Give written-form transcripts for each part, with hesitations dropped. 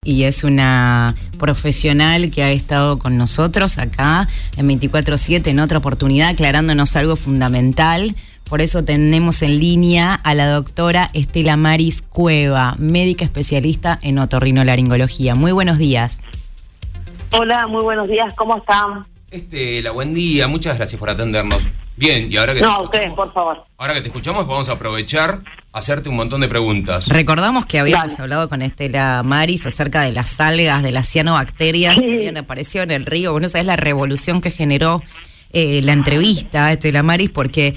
y es una profesional que ha estado con nosotros acá en 24/7 en otra oportunidad, aclarándonos algo fundamental. Por eso tenemos en línea a la doctora Estela Maris Cueva, médica especialista en otorrinolaringología. Muy buenos días. Hola, muy buenos días, ¿cómo están? Estela, buen día, muchas gracias por atendernos. Bien, y ahora que ustedes, por favor. Ahora que te escuchamos, vamos a aprovechar a hacerte un montón de preguntas. Recordamos que habíamos hablado con Estela Maris acerca de las algas, de las cianobacterias que habían aparecido en el río. Bueno, sabés la revolución que generó la entrevista a Estela Maris, porque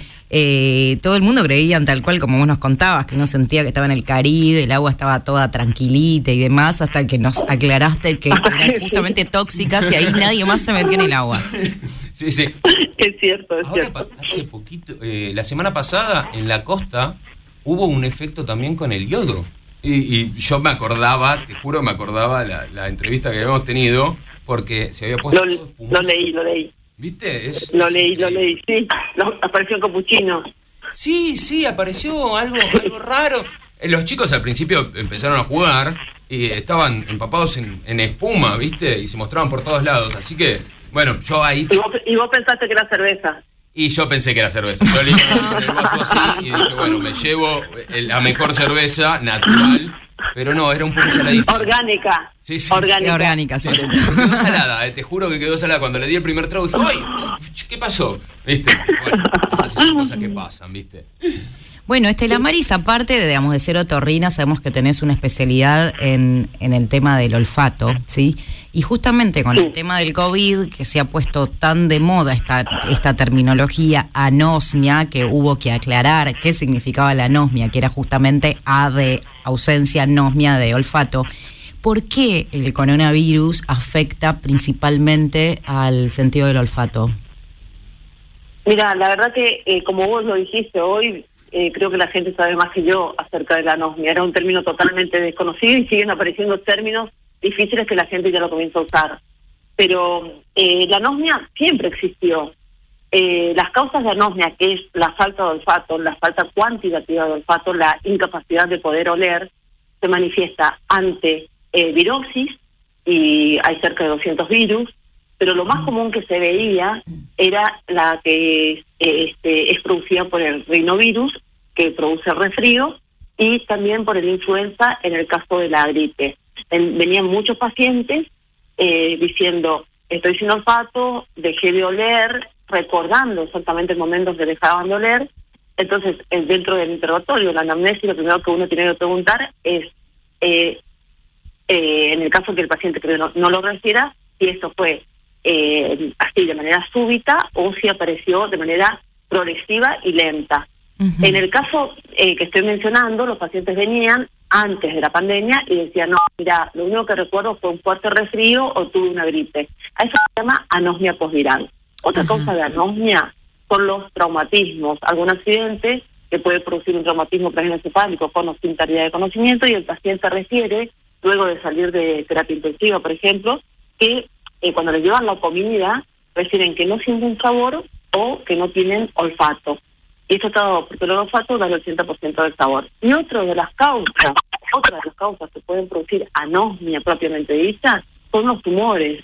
todo el mundo creía tal cual como vos nos contabas, que uno sentía que estaba en el Caribe, el agua estaba toda tranquilita y demás, hasta que nos aclaraste que eran justamente tóxicas y ahí nadie más se metió en el agua. Sí. Es cierto, es ahora, cierto. Hace poquito, la semana pasada en la costa hubo un efecto también con el yodo. Y yo me acordaba, te juro, me acordaba la entrevista que habíamos tenido, porque se había puesto todo espumoso. Lo leí. ¿Viste? Lo leí, sí. Apareció el capuchino. Sí, apareció algo raro. Los chicos al principio empezaron a jugar y estaban empapados en espuma, ¿viste? Y se mostraban por todos lados, así que, bueno, yo ahí... ¿Y vos pensaste que era cerveza? Y yo pensé que era cerveza. Yo le iba con el vaso así y dije, bueno, me llevo la mejor cerveza natural, pero no, era un poco saladita. Orgánica. Sí. Orgánica, sí. Quedó salada, te juro que quedó salada. Cuando le di el primer trago dije, ¡ay! ¿Qué pasó? ¿Viste? Bueno, esas son cosas que pasan, ¿viste? Bueno, Estela Maris, aparte de ser otorrina, sabemos que tenés una especialidad en el tema del olfato, ¿sí? Y justamente con el tema del COVID, que se ha puesto tan de moda esta terminología anosmia, que hubo que aclarar qué significaba la anosmia, que era justamente A de ausencia, anosmia de olfato. ¿Por qué el coronavirus afecta principalmente al sentido del olfato? Mira, la verdad que como vos lo dijiste hoy, creo que la gente sabe más que yo acerca de la anosmia. Era un término totalmente desconocido y siguen apareciendo términos difíciles que la gente ya lo comienza a usar. Pero la anosmia siempre existió. Las causas de anosmia, que es la falta de olfato, la falta cuantitativa de olfato, la incapacidad de poder oler, se manifiesta ante virosis, y hay cerca de 200 virus, pero lo más común que se veía era la que es producida por el rinovirus, que produce resfrío, y también por el influenza en el caso de la gripe. Venían muchos pacientes diciendo, estoy sin olfato, dejé de oler, recordando exactamente el momento que dejaban de oler. Entonces, dentro del interrogatorio, la anamnesis, lo primero que uno tiene que preguntar es, en el caso que el paciente no lo refiera, si esto fue así de manera súbita o si apareció de manera progresiva y lenta. Uh-huh. En el caso que estoy mencionando, los pacientes venían antes de la pandemia y decían, no, mira, lo único que recuerdo fue un fuerte resfrío o tuve una gripe. A eso se llama anosmia posviral. Otra causa de anosmia son los traumatismos, algún accidente que puede producir un traumatismo craneoencefálico con o sin pérdida de conocimiento, y el paciente refiere, luego de salir de terapia intensiva, por ejemplo, que cuando le llevan la comida, refieren que no sienten sabor o que no tienen olfato. Y esto está dado porque el olfato da el 80% del sabor. Y otra de las causas que pueden producir anosmia propiamente dicha, son los tumores.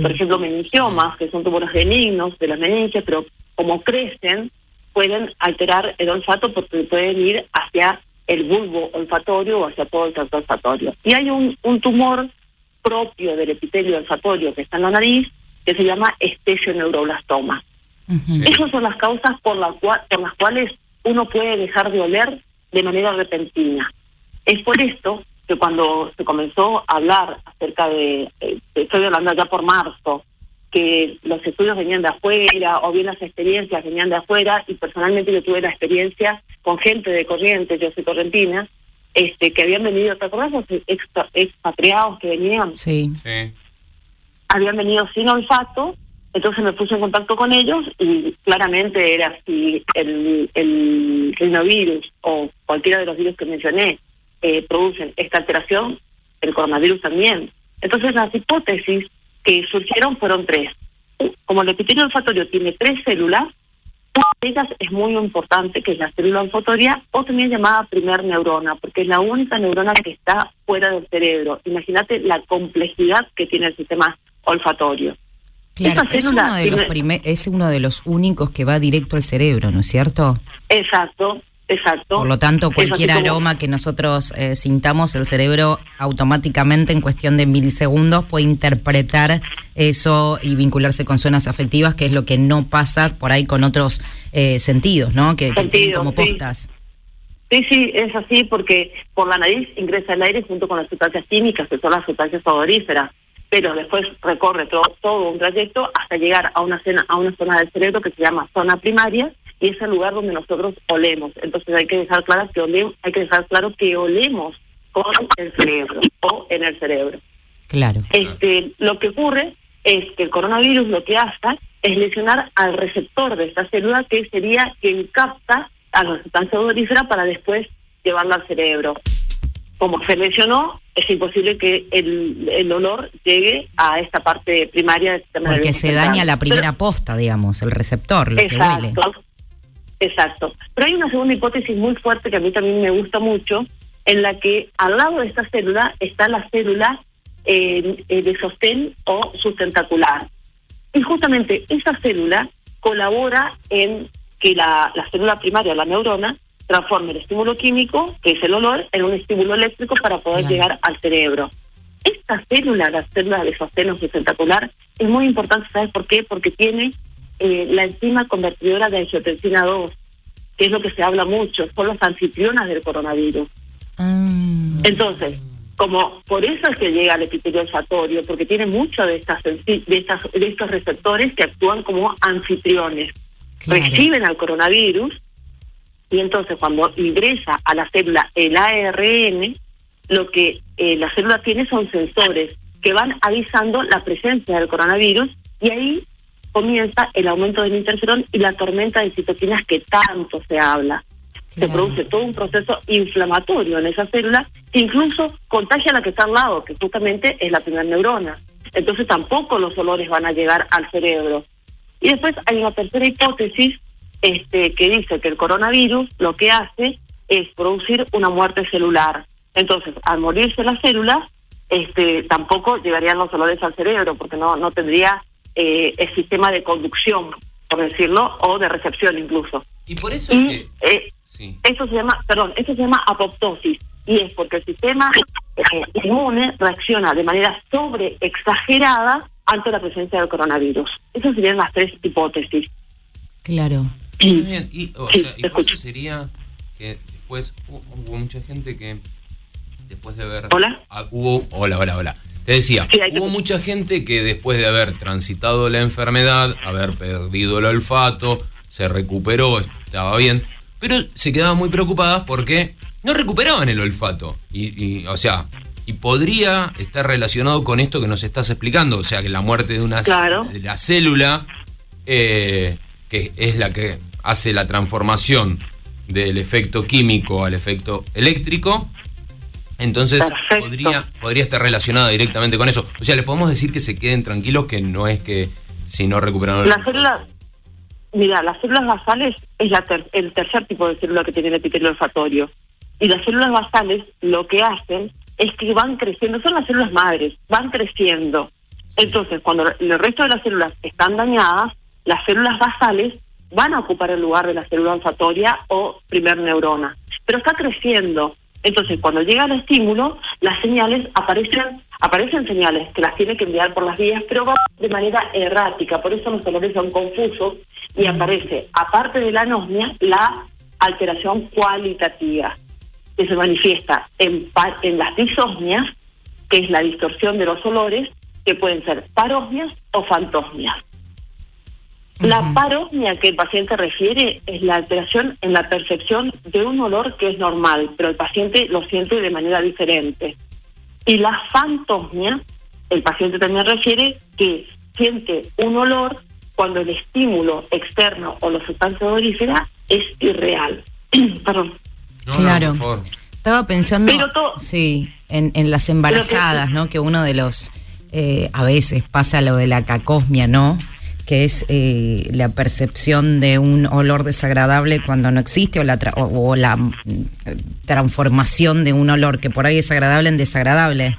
Por ejemplo, meningiomas, que son tumores benignos de las meninges, pero como crecen, pueden alterar el olfato porque pueden ir hacia el bulbo olfatorio o hacia todo el tracto olfatorio. Y hay un tumor propio del epitelio olfatorio que está en la nariz, que se llama espesioneuroblastoma. Uh-huh. Esas son las causas por las cuales uno puede dejar de oler de manera repentina. Es por esto que cuando se comenzó a hablar acerca estoy hablando ya por marzo, que los estudios venían de afuera, o bien las experiencias venían de afuera, y personalmente yo tuve la experiencia con gente de Corrientes, yo soy correntina, que habían venido, ¿te acuerdas los expatriados que venían? Sí. Habían venido sin olfato, entonces me puse en contacto con ellos y claramente era si el rinovirus o cualquiera de los virus que mencioné producen esta alteración, el coronavirus también. Entonces las hipótesis que surgieron fueron tres. Como el epitelio olfatorio tiene 3 células, una ellas es muy importante, que es la célula olfatoria, o también llamada primer neurona, porque es la única neurona que está fuera del cerebro. Imagínate la complejidad que tiene el sistema olfatorio. Claro, es uno de los únicos que va directo al cerebro, ¿no es cierto? Exacto. Por lo tanto, cualquier aroma que nosotros sintamos, el cerebro automáticamente en cuestión de milisegundos puede interpretar eso y vincularse con zonas afectivas, que es lo que no pasa por ahí con otros sentidos, ¿no? Que tienen como postas. Sí, es así, porque por la nariz ingresa el aire junto con las sustancias químicas, que son las sustancias odoríferas, pero después recorre todo un trayecto hasta llegar a una zona del cerebro que se llama zona primaria, y es el lugar donde nosotros olemos. Entonces hay que dejar claro que olemos con el cerebro o en el cerebro. Claro. Lo que ocurre es que el coronavirus lo que hace es lesionar al receptor de esta célula, que sería quien capta a la sustancia odorífera para después llevarla al cerebro. Como se lesionó, es imposible que el olor llegue a esta parte primaria del sistema nervioso porque se central. daña la primera posta, digamos, el receptor, lo que huele. Exacto. Pero hay una segunda hipótesis muy fuerte que a mí también me gusta mucho, en la que al lado de esta célula está la célula de sostén o sustentacular. Y justamente esa célula colabora en que la célula primaria, la neurona, transforme el estímulo químico, que es el olor, en un estímulo eléctrico para poder llegar al cerebro. Esta célula, la célula de sostén o sustentacular, es muy importante, ¿sabes por qué? Porque tiene la enzima convertidora de angiotensina 2, que es lo que se habla mucho, son las anfitrionas del coronavirus. Entonces, como por eso es que llega al epitelio olfatorio, porque tiene mucho de estos receptores que actúan como anfitriones. Claro. Reciben al coronavirus, y entonces cuando ingresa a la célula el ARN, lo que la célula tiene son sensores que van avisando la presencia del coronavirus, y ahí comienza el aumento del interferón y la tormenta de citoquinas que tanto se habla. Claro. Se produce todo un proceso inflamatorio en esa célula que incluso contagia a la que está al lado, que justamente es la primera neurona. Entonces tampoco los olores van a llegar al cerebro. Y después hay una tercera hipótesis que dice que el coronavirus lo que hace es producir una muerte celular. Entonces, al morirse las células, tampoco llegarían los olores al cerebro, porque no tendría el sistema de conducción, por decirlo, o de recepción incluso. Y por eso es que... sí. Esto se llama apoptosis, y es porque el sistema inmune reacciona de manera sobreexagerada ante la presencia del coronavirus. Esas serían las tres hipótesis. Claro. Muy bien. Y hipótesis sería que después hubo mucha gente que después de haber... ¿Hola? Hola. Te decía, hubo mucha gente que después de haber transitado la enfermedad, haber perdido el olfato, se recuperó, estaba bien, pero se quedaban muy preocupadas porque no recuperaban el olfato. Y podría estar relacionado con esto que nos estás explicando, o sea, que la muerte de de la célula, que es la que hace la transformación del efecto químico al efecto eléctrico. Entonces podría estar relacionada directamente con eso. O sea, le podemos decir que se queden tranquilos, que no es que si no recuperaron las células basales es el tercer tipo de célula que tiene el epitelio olfatorio. Y las células basales lo que hacen es que van creciendo, son las células madres, van creciendo. Entonces, cuando el resto de las células están dañadas, las células basales van a ocupar el lugar de la célula olfatoria o primer neurona. Pero está creciendo. Entonces, cuando llega el estímulo, las señales aparecen señales que las tiene que enviar por las vías, pero van de manera errática, por eso los olores son confusos, y aparece, aparte de la anosmia, la alteración cualitativa, que se manifiesta en las disosmias, que es la distorsión de los olores, que pueden ser parosmias o fantosmias. La parosmia que el paciente refiere es la alteración en la percepción de un olor que es normal, pero el paciente lo siente de manera diferente. Y la fantosmia, el paciente también refiere que siente un olor cuando el estímulo externo o la sustancia odorífera es irreal. Perdón. Claro. No, por favor. Estaba pensando en las embarazadas, ¿no? Que uno de los... a veces pasa lo de la cacosmia, ¿no? que es la percepción de un olor desagradable cuando no existe, o la transformación de un olor que por ahí es agradable en desagradable.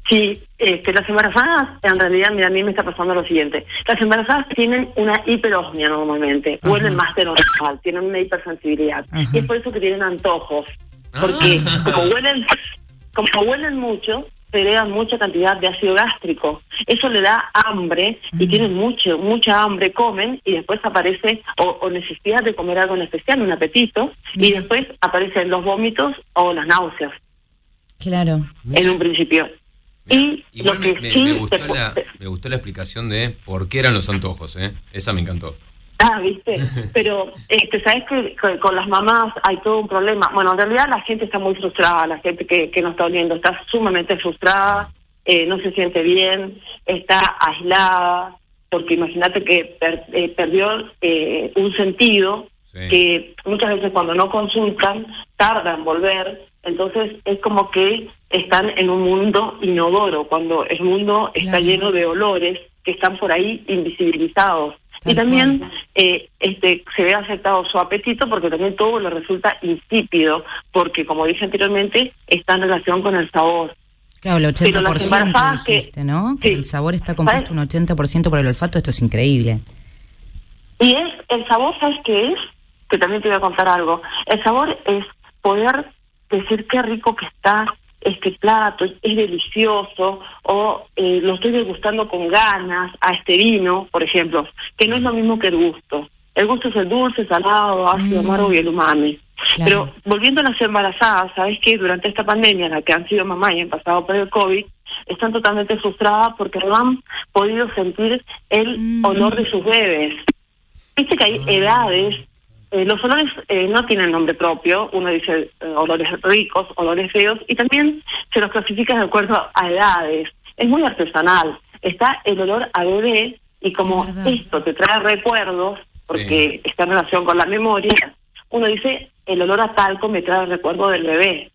Sí, las embarazadas, en realidad, mira, a mí me está pasando lo siguiente. Las embarazadas tienen una hiperosmia normalmente, huelen más de lo normal, tienen una hipersensibilidad. Y es por eso que tienen antojos, porque como huelen mucho, segregan mucha cantidad de ácido gástrico. Eso le da hambre y tienen mucha hambre, comen y después aparece o necesidad de comer algo en especial, un apetito, y después aparecen los vómitos o las náuseas. Claro. En un principio. Y igual lo que me gustó la explicación de por qué eran los antojos, esa me encantó. ¿Viste? Pero, ¿sabes que con las mamás hay todo un problema? Bueno, en realidad la gente está muy frustrada, la gente que nos está oliendo está sumamente frustrada, no se siente bien, está aislada, porque imagínate que perdió un sentido, que muchas veces cuando no consultan tardan en volver. Entonces es como que están en un mundo inodoro, cuando el mundo está lleno de olores que están por ahí invisibilizados. Y también se ve afectado su apetito, porque también todo le resulta insípido, porque como dije anteriormente, está en relación con el sabor. Claro, el 80% dijiste, ¿no? Sí. Que el sabor está compuesto un 80% por el olfato, esto es increíble. Y el sabor, ¿sabes qué es? Que también te voy a contar algo. El sabor es poder decir qué rico que está este plato, es delicioso, o lo estoy degustando con ganas a este vino, por ejemplo, que no es lo mismo que el gusto. El gusto es el dulce, salado, ácido, amargo y el umami. Claro. Pero volviendo a las embarazadas, sabes que durante esta pandemia, en la que han sido mamá y han pasado por el COVID, están totalmente frustradas porque no han podido sentir el olor de sus bebés. Viste que hay edades. Los olores no tienen nombre propio, uno dice olores ricos, olores feos, y también se los clasifica de acuerdo a edades. Es muy artesanal. Está el olor a bebé, y como esto te trae recuerdos, porque está en relación con la memoria, uno dice el olor a talco me trae recuerdo del bebé.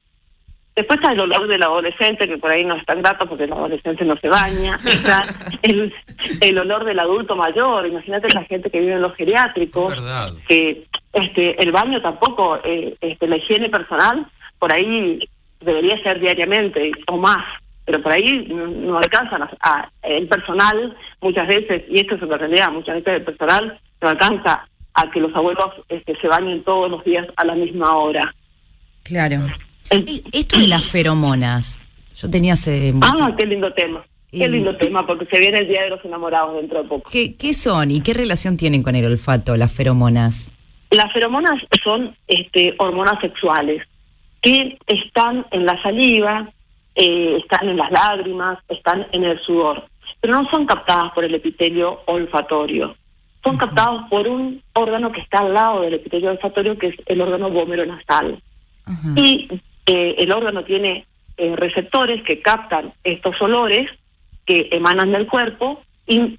Después está el olor del adolescente, que por ahí no es tan grato porque el adolescente no se baña. Está el olor del adulto mayor. Imagínate la gente que vive en los geriátricos, que el baño tampoco, la higiene personal, por ahí debería ser diariamente o más, pero por ahí no alcanzan el personal muchas veces, y esto es una realidad, muchas veces el personal no alcanza a que los abuelos se bañen todos los días a la misma hora. Claro. Esto de las feromonas, yo tenía hace mucho... qué lindo tema. Qué lindo tema, porque se viene el Día de los Enamorados dentro de poco. ¿Qué son y qué relación tienen con el olfato, las feromonas? Las feromonas son hormonas sexuales que están en la saliva, están en las lágrimas, están en el sudor, pero no son captadas por el epitelio olfatorio. Son captados por un órgano que está al lado del epitelio olfatorio, que es el órgano vómero-nasal. Y el órgano tiene receptores que captan estos olores que emanan del cuerpo y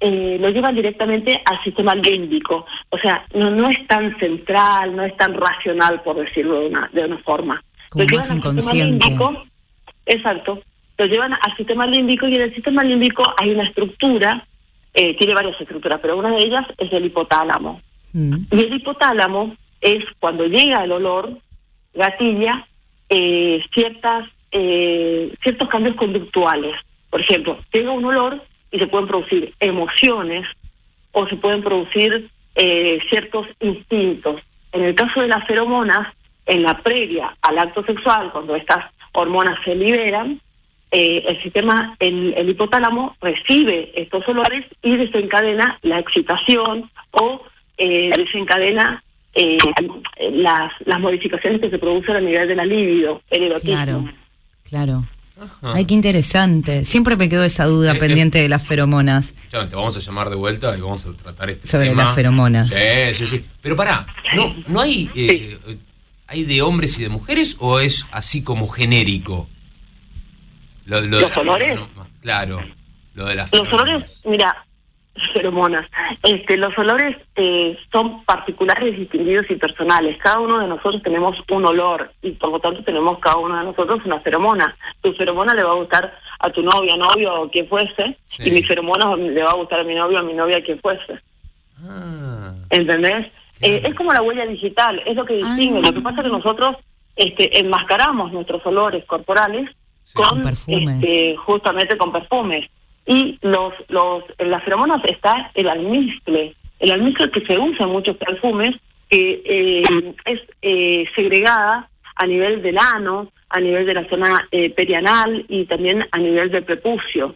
lo llevan directamente al sistema límbico. O sea, no es tan central, no es tan racional, por decirlo de una forma. Como más inconsciente. Exacto. Lo llevan al sistema límbico, y en el sistema límbico hay una estructura, tiene varias estructuras, pero una de ellas es el hipotálamo. Y el hipotálamo es, cuando llega el olor, gatilla ciertos cambios conductuales. Por ejemplo, llega un olor y se pueden producir emociones o se pueden producir ciertos instintos. En el caso de las feromonas, en la previa al acto sexual, cuando estas hormonas se liberan, el sistema, el hipotálamo recibe estos olores y desencadena la excitación o desencadena las modificaciones que se producen a nivel de la libido, el erotismo. Claro. Ay, qué interesante. Siempre me quedó esa duda pendiente de las feromonas. Te vamos a llamar de vuelta y vamos a tratar este sobre tema. Las feromonas. Sí. Pero pará, ¿no hay hay de hombres y de mujeres, o es así como genérico? ¿Los olores? Claro, lo de las feromonas. Los olores, mira, feromonas. Los olores son particulares, distinguidos y personales. Cada uno de nosotros tenemos un olor y por lo tanto tenemos cada uno de nosotros una feromona. Tu feromona le va a gustar a tu novia, novio o quien fuese, Sí. y mis feromonas le va a gustar a mi novio o a mi novia, quien fuese. Ah, ¿Entendés? claro. Es como la huella digital, es lo que distingue. Lo que pasa es que nosotros enmascaramos nuestros olores corporales Sí. con Perfumes. justamente con perfumes. Y en las feromonas está el almizcle que se usa en muchos perfumes, que es segregada a nivel del ano, a nivel de la zona perianal y también a nivel del prepucio.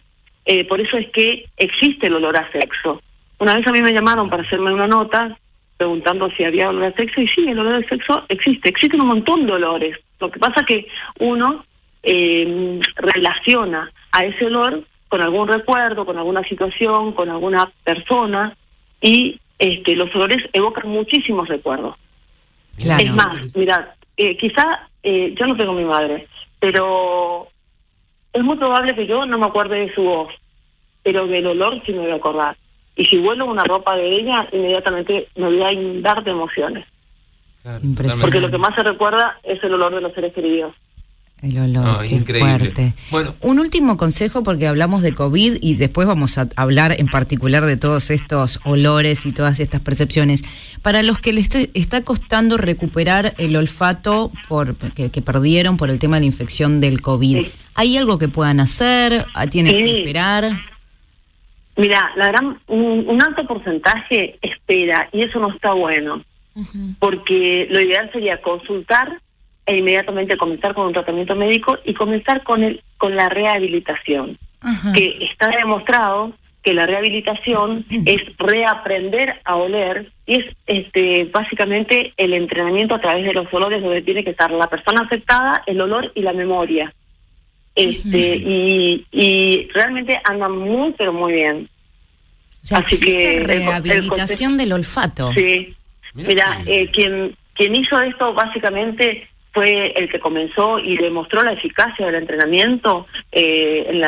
Por eso es que existe el olor a sexo. Una vez a mí me llamaron para hacerme una nota preguntando si había olor a sexo, y sí, el olor a sexo existe. Existen un montón de olores. Lo que pasa es que uno relaciona a ese olor con algún recuerdo, con alguna situación, con alguna persona, y los olores evocan muchísimos recuerdos. Claro. Es más, mira, quizá yo no tengo mi madre, pero es muy probable que yo no me acuerde de su voz, pero del olor sí me voy a acordar. Y si huelo una ropa de ella, inmediatamente me voy a inundar de emociones. Claro, Impresionante. Porque lo que más se recuerda es el olor de los seres queridos. El olor, No, qué increíble. fuerte. Bueno. Un último consejo, porque hablamos de COVID y después vamos a hablar en particular de todos estos olores y todas estas percepciones. Para los que les está costando recuperar el olfato que perdieron por el tema de la infección del COVID, Sí. ¿hay algo que puedan hacer? ¿Tienen que Sí. esperar? Mira, un alto porcentaje espera, y eso no está bueno, porque lo ideal sería consultar e inmediatamente comenzar con un tratamiento médico y comenzar con la rehabilitación. Ajá. Que está demostrado que la rehabilitación es reaprender a oler, y es básicamente el entrenamiento a través de los olores, donde tiene que estar la persona afectada, el olor y la memoria. Y realmente andan muy, pero muy bien. O sea, Así existe que rehabilitación del olfato. Sí. Mira Mira, quien hizo esto básicamente fue el que comenzó y demostró la eficacia del entrenamiento en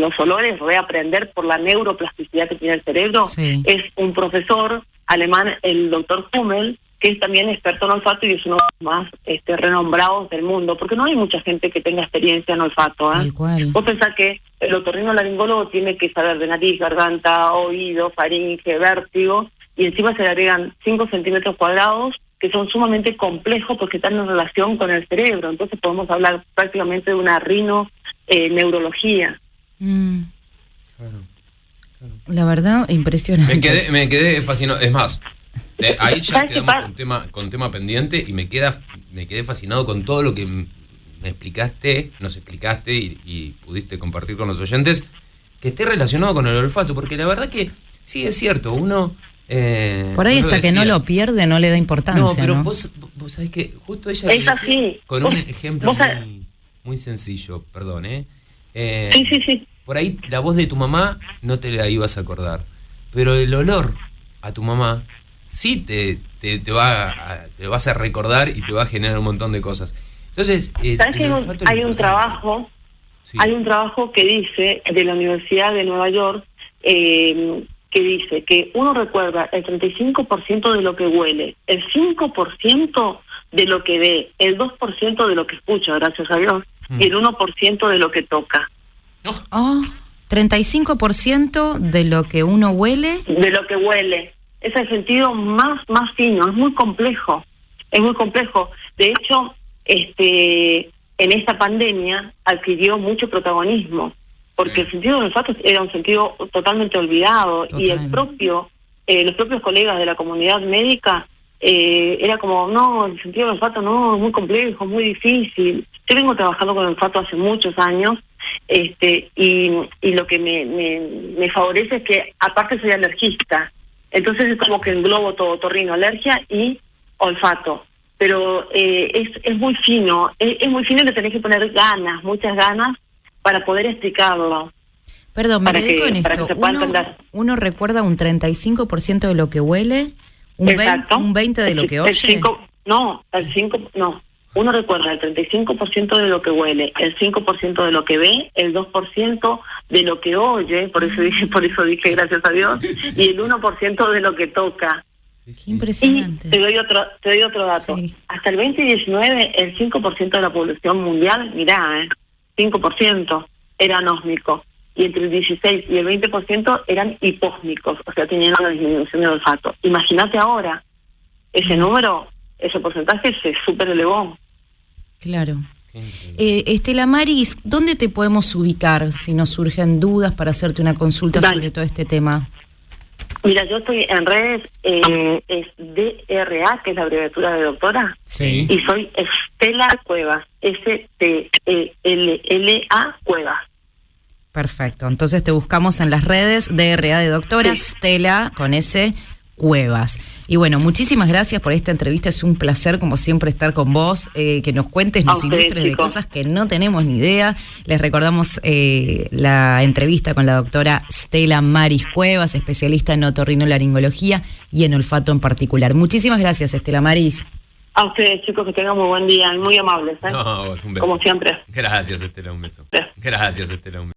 los olores, reaprender por la neuroplasticidad que tiene el cerebro. Sí. Es un profesor alemán, el doctor Hummel, que es también experto en olfato y es uno de los más renombrados del mundo, porque no hay mucha gente que tenga experiencia en olfato. Tal cual. Vos pensás que el otorrinolaringólogo tiene que saber de nariz, garganta, oído, faringe, vértigo, y encima se le agregan 5 centímetros cuadrados que son sumamente complejos porque están en relación con el cerebro. Entonces podemos hablar prácticamente de una neurología. Claro. La verdad, impresionante. Me quedé fascinado. Es más, ahí ya ¿Sabes qué quedamos pasa? con tema pendiente, y me quedé fascinado con todo lo que nos explicaste y pudiste compartir con los oyentes, que esté relacionado con el olfato, porque la verdad que sí es cierto, uno... Por ahí vos hasta que no decías. lo pierde no le da importancia. No, pero ¿no? vos sabés que justo ella Es lo decía así. con un Vos- ejemplo vos sabés- muy sencillo, perdón, Sí. Por ahí la voz de tu mamá no te la ibas a acordar, pero el olor a tu mamá sí te vas a recordar y te va a generar un montón de cosas. Entonces, ¿Sabes que el olfato es hay un importante. trabajo? Sí. Hay un trabajo que dice, de la Universidad de Nueva York, que dice que uno recuerda el 35% de lo que huele, el 5% de lo que ve, el 2% de lo que escucha, gracias a Dios, y el 1% de lo que toca. Oh, 35% de lo que uno huele. De lo que huele. Es el sentido más fino, es muy complejo. De hecho, en esta pandemia adquirió mucho protagonismo, porque el sentido del olfato era un sentido totalmente olvidado. Total. Y los propios colegas de la comunidad médica era como, no, el sentido del olfato no, es muy complejo, muy difícil. Yo vengo trabajando con el olfato hace muchos años, y lo que me favorece es que aparte soy alergista, entonces es como que englobo todo, otorrino, alergia y olfato. Pero es muy fino, es muy fino, y le tenés que poner ganas, muchas ganas, para poder explicarlo. Perdón, me Para quedé que- con para que esto. se pueda entender. Uno recuerda un 35% de lo que huele, un Exacto. 20 de lo que oye. Uno recuerda el 35% de lo que huele, el 5% de lo que ve, el 2% de lo que oye, por eso dije gracias a Dios, y el 1% de lo que toca. Qué Y impresionante. te doy otro dato. Sí. Hasta el 2019, el 5% de la población mundial, mirá, 5% era anósmico, y entre el 16 y el 20% eran hipósmicos, o sea, tenían una disminución del olfato. Imagínate ahora, ese número, ese porcentaje se super elevó. Claro. Estela Maris, ¿dónde te podemos ubicar si nos surgen dudas para hacerte una consulta sobre todo este tema? Mira, yo estoy en redes, es DRA, que es la abreviatura de doctora, sí, y soy Estela Cuevas, STELLA Cuevas. Perfecto, entonces te buscamos en las redes DRA de doctora, sí. Estela con S Cuevas. Y bueno, muchísimas gracias por esta entrevista, es un placer como siempre estar con vos, que nos cuentes, nos ilustres de cosas que no tenemos ni idea. Les recordamos la entrevista con la doctora Estela Maris Cuevas, especialista en otorrinolaringología y en olfato en particular. Muchísimas gracias, Estela Maris. A ustedes, chicos, que tengan muy buen día y muy amables, ¿eh? No, un beso. Como siempre. Gracias, Estela, un beso. Gracias, Estela, un beso.